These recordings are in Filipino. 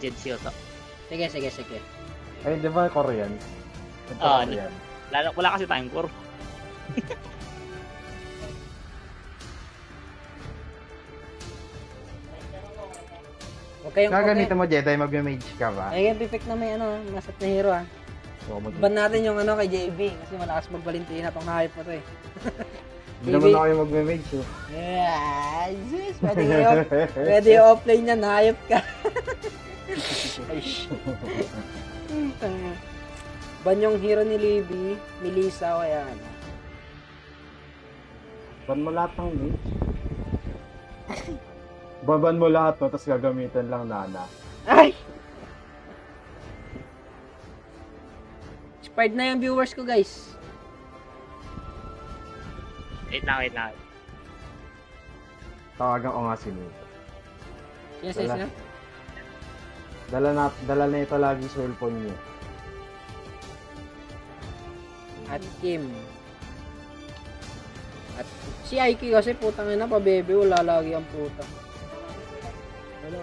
Jed Sioto. Sige, sige, sige. Ay, di ba Korean? Ah, Korean. Wala kasi time core. Huwag kayong Gagamitin mo Jedi, mag-mage ka ba? Ay, yung pipick na may masat na hero ah. So, Ban natin yung kay JB kasi malakas mag-Valentina tong hype mo to eh. Hindi naman ako yung mag-mage. Yes, pwede yung offline yan, hayop ka. Ban yung hero ni Libby, Melissa o kaya ano. Ban mo lahat ng mage. Baban mo lahat to, tapos gagamitin lang Nana. Ay! Expired na yung viewers ko guys. Wait lang. Tawagan ko nga si Nate. Yes, Wala. na? Dala na ito lagi sa cellphone niya. At Kim. At si Aiki kasi putang ina pa bebe, wala lagi ang puta. Wala.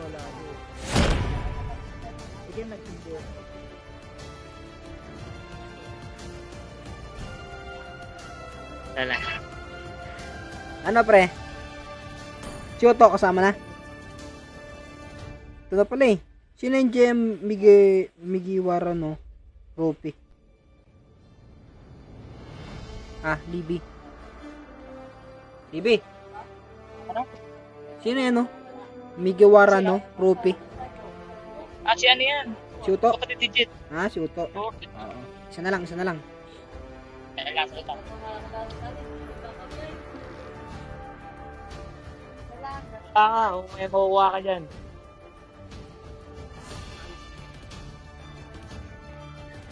Sige, nagtindi. Dala. Ano pre? Choto kasama na? Ito na pala eh. Sino yung GM Migiwara no? Ropi. Libby. Libby. Ano? Sino yan no? Migiwara no? Ropi. Si ano yan? Choto. Kapatid ni Jed. Choto. Oo. Isa na lang. Ito. May makuha ka dyan.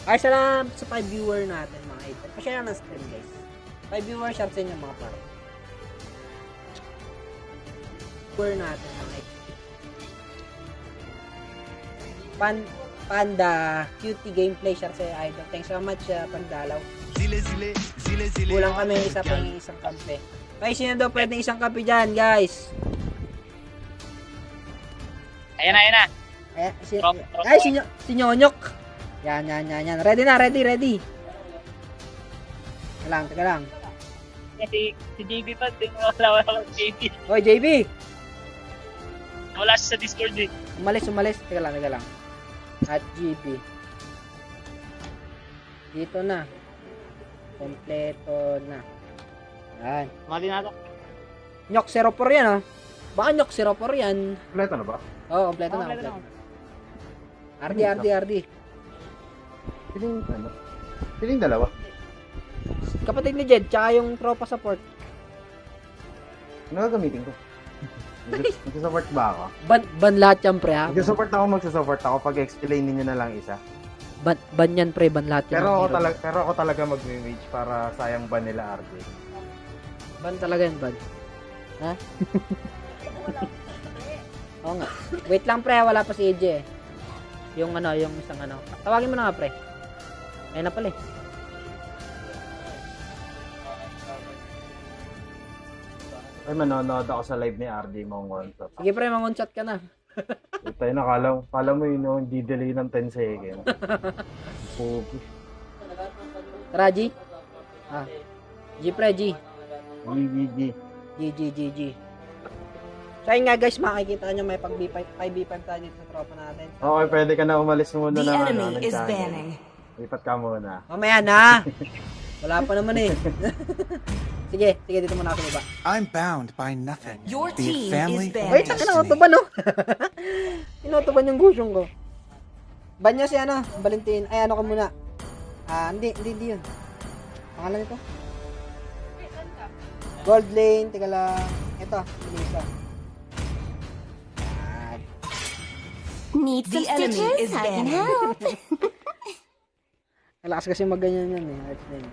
Ay, salamat sa 5 viewer natin mga idol. Pa-share ng stream guys. 5 viewer, share sa inyo mga pare. Viewer natin mga idol. Panda, cutie gameplay, share sa idol. Thanks so much, Pandalaw. Kulang kami isang kampe. Ay, sino daw pwedeng isang kampe dyan, guys? Ayan na. Ay, si Nyonyok. Yan. Ready na. Teka lang. Si JB pa, wala si JB. Hoy, JB! Wala siya sa Discord eh. Umalis. Teka lang. At GB. Dito na. Kompleto na. Yan. Mali na ito. Nyok 04 yan, oh. Baka Nyok 04 yan. Kompleto na ba? Oo, kompleto na. RD. Piling dalawa. Kapatid ni Jed, tsaka yung tropa support. Ano gagamitin ko? Magsusupport ba ako? Ban lahat yan, pre, ha? Magsusupport ako pag explain niyo na lang isa. Ban yan, pre, ban lahat yan. Pero ako talaga mag-mage para sayang ban nila RJ. Ban talaga yan, ban. Ha? Oo nga. Wait lang, pre, wala pa si AJ eh. Yung isang Tawagin mo na nga, pre. Ayun na pala eh. Ay, manonood ako sa live ni RJ Mongon. Sige, pre, mangon-chat ka na. Ito yun, kala mo yun, hindi delay ng 10 seconds. Pogi. Tara, G. G, pre, G. G. So, yun nga guys, makikita nyo may pag B5 tayo dito sa tropa natin. Okay, pwede ka na umalis muna The ng enemy is banning. Lipat ka muna. Mamaya na! Wala pa naman eh. Sige, dito muna ako ba. I'm bound by nothing. Your Be it team family, is banned. Wait, inuutoban no? Inuutoban yung gusyong ko. Ban niya si Valentin. Ay, ko muna. Hindi yun. Pangalan nito? Gold lane, teka lang. Ito, Melissa. Need the enemy is banning. Malakas kasi magganyan yan eh. Arts lane.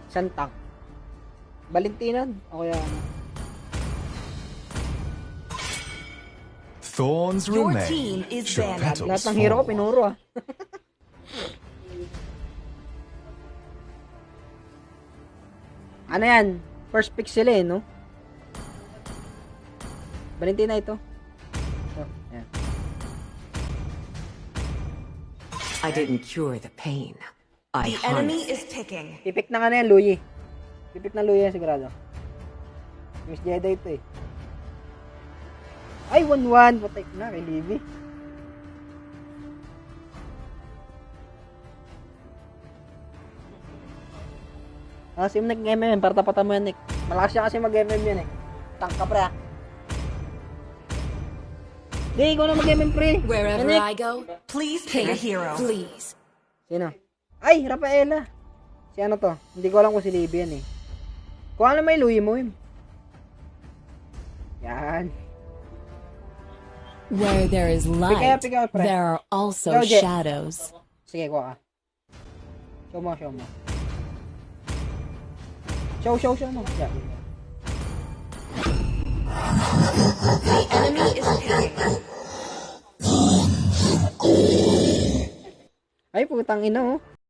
Santang. Valentina? O kaya Thorns Your remain. team is Should banned. petals lahat ng hero ko fall. pinuro ah. Ano yan? First pick sila eh, no? Valentina ito. Oh, yan. I didn't cure the pain. I The enemy harnessed is picking. Pipik na nga na yan, Luyi. Pipik na Luyi yan sigurado. Miss Jedi ito eh. Ay, 1-1. Patay ko na kay Libby. Sim nag-MM para tapatan mo yan, Nick. Malakas siya kasi mag-MM yan eh. Tank ka, pre, ah. Di, ikaw na mag-MM, pre. Wherever Nick. I go, please pick a hero. Please. Sino? Ay, Rafaela. Si ano to? Hindi ko alam kung si Libby yan eh. Kung ano may Louie mo, Im. Yan. Where there is light, Pick out, pre. there are also Go, Jet. shadows. Sige, kuha ka. Show mo, show mo. Show mo. Yeah. The enemy is picking. Ay, putang ina, oh.